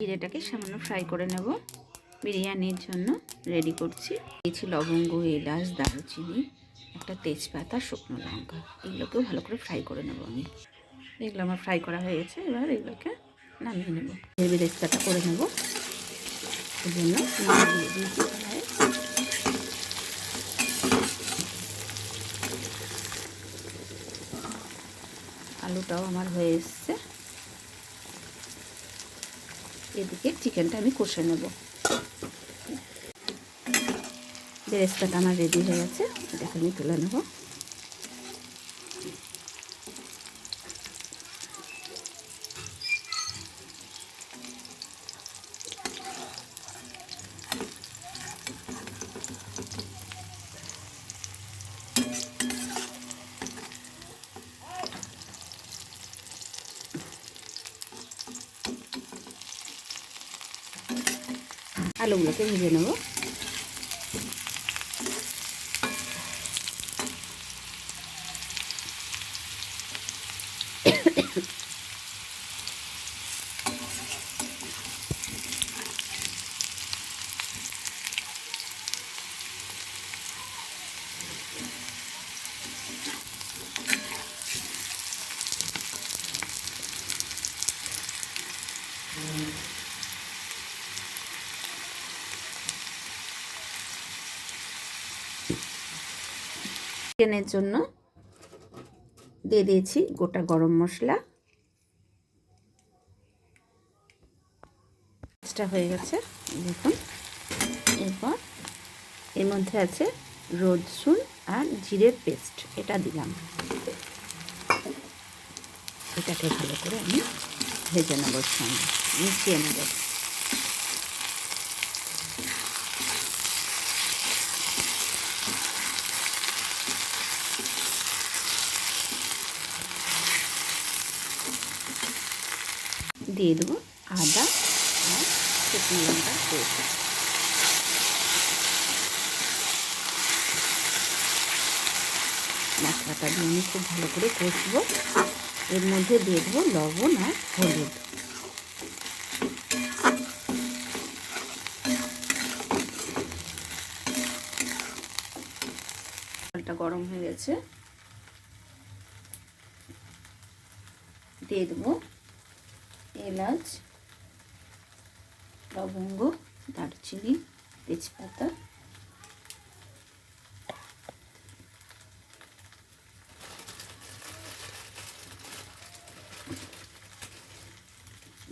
জিরেটাকে সামান্য ফ্রাই করে নেব। বিরিয়ানির জন্য রেডি করছি। দিয়েছি লবঙ্গ, এলাচ, দারুচিনি, একটা তেজপাতা, শুকনো লঙ্কা। এগুলোকেও ভালো করে ফ্রাই করে নেব আমি। এগুলো আমার ফ্রাই করা হয়ে গেছে। এবার এগুলোকে নামিয়ে নেব। বেরেস্তাটা করে নেব। এর জন্য দিয়ে দিয়েছি কড়াইয়ে। আলুটাও আমার হয়ে এসছে। এদিকে চিকেনটা আমি কষে নেব। বেরেস্তাটা আমার রেডি হয়ে গেছে। এটাকে আমি তুলে নেব। আলুগুলোকে ভেজে নেব। চিকেনের জন্য দিয়ে দিয়েছি গোটা গরম মশলা। এটা হয়ে গেছে দেখুন। এরপর এর মধ্যে আছে রসুন আর জিরের পেস্ট, এটা দিলাম। এটাকে ভালো করে আমি ভেজে নেব, সঙ্গে মিশিয়ে নেব। দিয়ে দেবো আদা আর শুকনো লঙ্কার পেস্ট। মশলাটা দিয়ে আমি খুব ভালো করে কষবো। এর মধ্যে দিয়ে দেবো লবণ আর হলুদ। জলটা গরম হয়ে গেছে। দিয়ে দেবো এলাচ, লবঙ্গ, দারচিনি, তেজপাতা।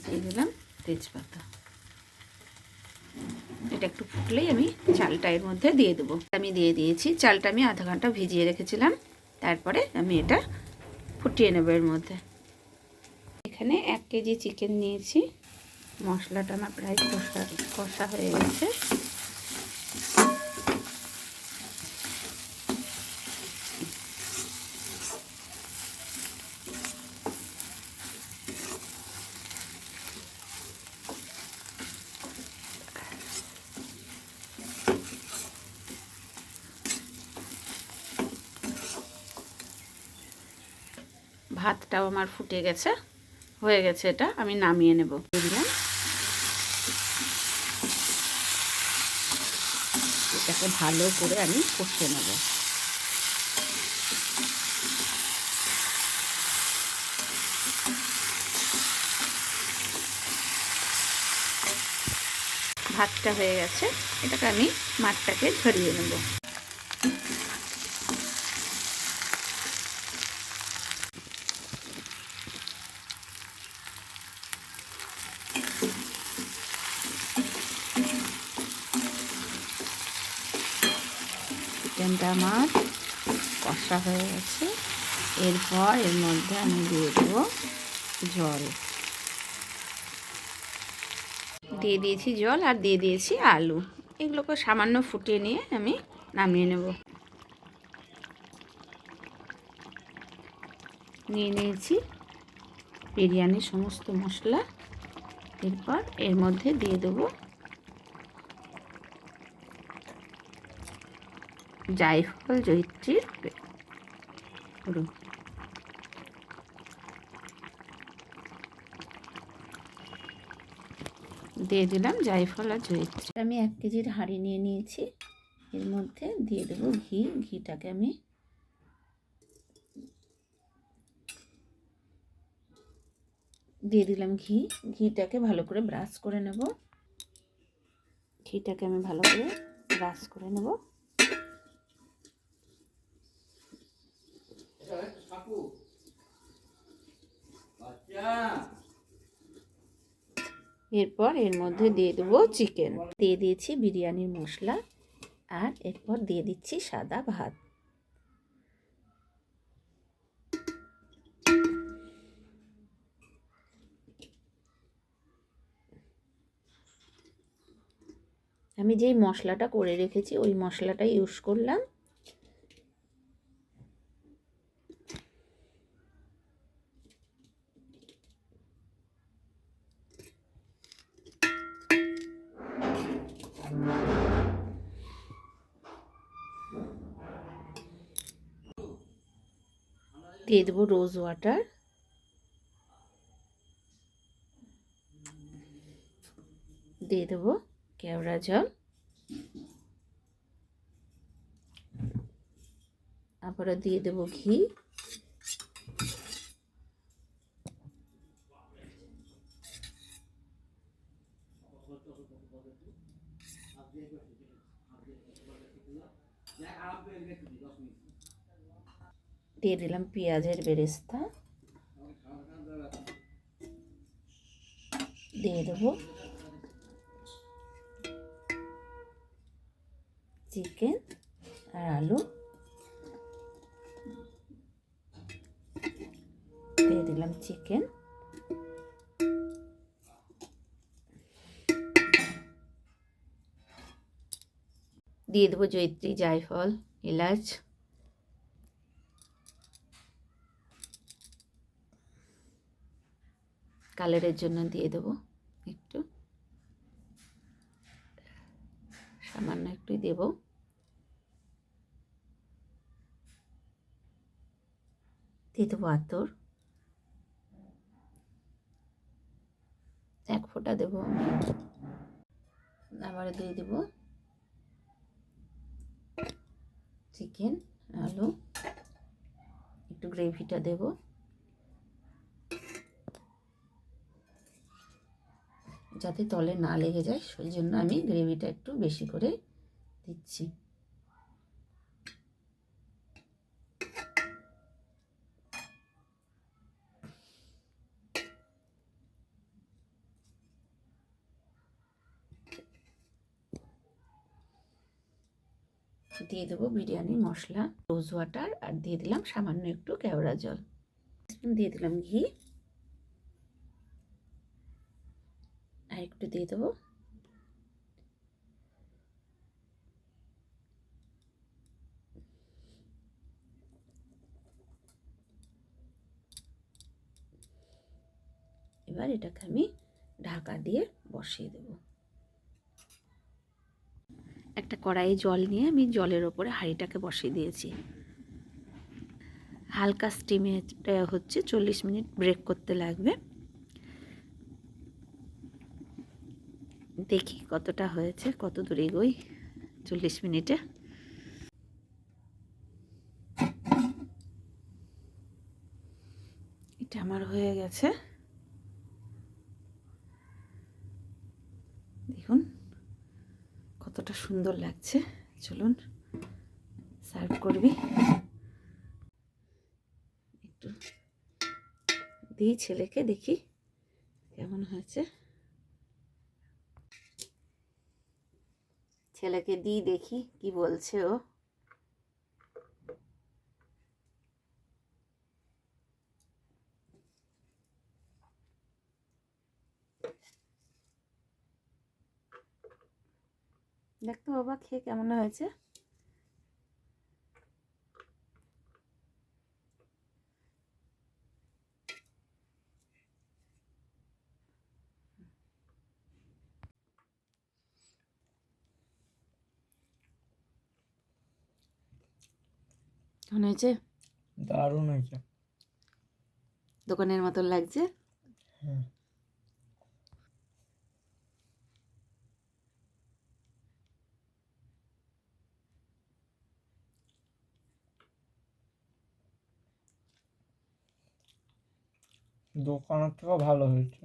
দিয়ে দিলাম তেজপাতা। এটা একটু ফুটলেই আমি চালটা এর মধ্যে দিয়ে দেবো। আমি দিয়ে দিয়েছি। চালটা আমি আধা ঘন্টা ভিজিয়ে রেখেছিলাম। তারপরে আমি এটা ফুটিয়ে নেব এর মধ্যে। এখানে 1 কেজি চিকেন নিয়েছি। মশলাটা আমার প্রায় কষা হয়ে গেছে। ভাতটাও আমার ফুটে গেছে, হয়ে গেছে। এটা আমি নামিয়ে নেব। দিলাম। এটাকে ভালো করে আমি কষে নেব। ভাতটা হয়ে গেছে। এটাকে আমি মাছটাকে ঝরিয়ে নেব। চিকেনটা আমার কষা হয়ে গেছে। এরপর এর মধ্যে আমি দিয়ে দেবো জল। দিয়ে দিয়েছি জল আর দিয়ে দিয়েছি আলু। এগুলোকে সামান্য ফুটিয়ে নিয়ে আমি নামিয়ে নেব। নিয়ে নিয়েছি বিরিয়ানির সমস্ত মশলা। এরপর এর মধ্যে দিয়ে দেবো জায়ফল, জয়িত্রীর গুঁড়ো। দিয়ে দিলাম জায়ফল আর জয়িত্রী। আমি 1 কেজির হাঁড়ি নিয়ে নিয়েছি। এর মধ্যে দিয়ে দেবো ঘি। ঘিটাকে আমি দিয়ে দিলাম ঘি। ঘিটাকে ভালো করে ব্রাশ করে নেব। ঘিটাকে আমি ভালো করে ব্রাশ করে নেব। এরপর এর মধ্যে দিয়ে দেবো চিকেন। দিয়ে দিয়েছি বিরিয়ানির মশলা, আর এরপর দিয়ে দিচ্ছি সাদা ভাত। আমি যেই মশলাটা করে রেখেছি ওই মশলাটাই ইউজ করলাম। দিয়ে দেবো রোজ ওয়াটার। দিয়ে দেবো কেওড়া জল। আবারও দিয়ে দেবো ঘি। দিয়ে দিলাম পেঁয়াজের বেরেস্তা। দিয়ে দেবো চিকেন আর আলু। দিয়ে দিলাম চিকেন। দিয়ে দেবো জয়িত্রী, জায়ফল, এলাচ। কালারের জন্য দিয়ে দেবো একটু, সামান্য একটু দেব। দিয়ে দেবো আতর, 1 ফোঁটা দেবো আমি। আবার দিয়ে দেবো চিকেন, আলু, একটু গ্রেভিটা দেব। যাতে তলে না লেগে যায় সেই জন্য আমি গ্রেভিটা একটু বেশি করে দিচ্ছি। দিয়ে দেবো বিরিয়ানি মশলা, রোজ ওয়াটার, আর দিয়ে দিলাম সামান্য একটু কেওড়া জল। দিয়ে দিলাম ঘি, আর একটু দিয়ে দেবো এবার এটাকে আমি ঢাকা দিয়ে বসিয়ে দেব। একটা কড়াইয়ে জল নিয়ে আমি জলের ওপরে হাঁড়িটাকে বসিয়ে দিয়েছি। হালকা স্টিমে হচ্ছে, 40 মিনিট ব্রেক করতে লাগবে। দেখি কতটা হয়েছে, কত দূর এগোই 40 মিনিটে। এটা আমার হয়ে গেছে, দেখুন কতটা সুন্দর লাগছে। চলুন সার্ভ করবি। একটু দিই ছেলেকে, দেখি কেমন হয়েছে। ছেলেকে দিই, দেখি কি বলছে ও। দেখতো বাবা, খেয়ে কেমন হয়েছে। কেমন হয়েছে? দারুণ হয়েছে। দোকানের মতন লাগছে। হ্যাঁ। দোকানের থেকেও ভালো হয়েছে।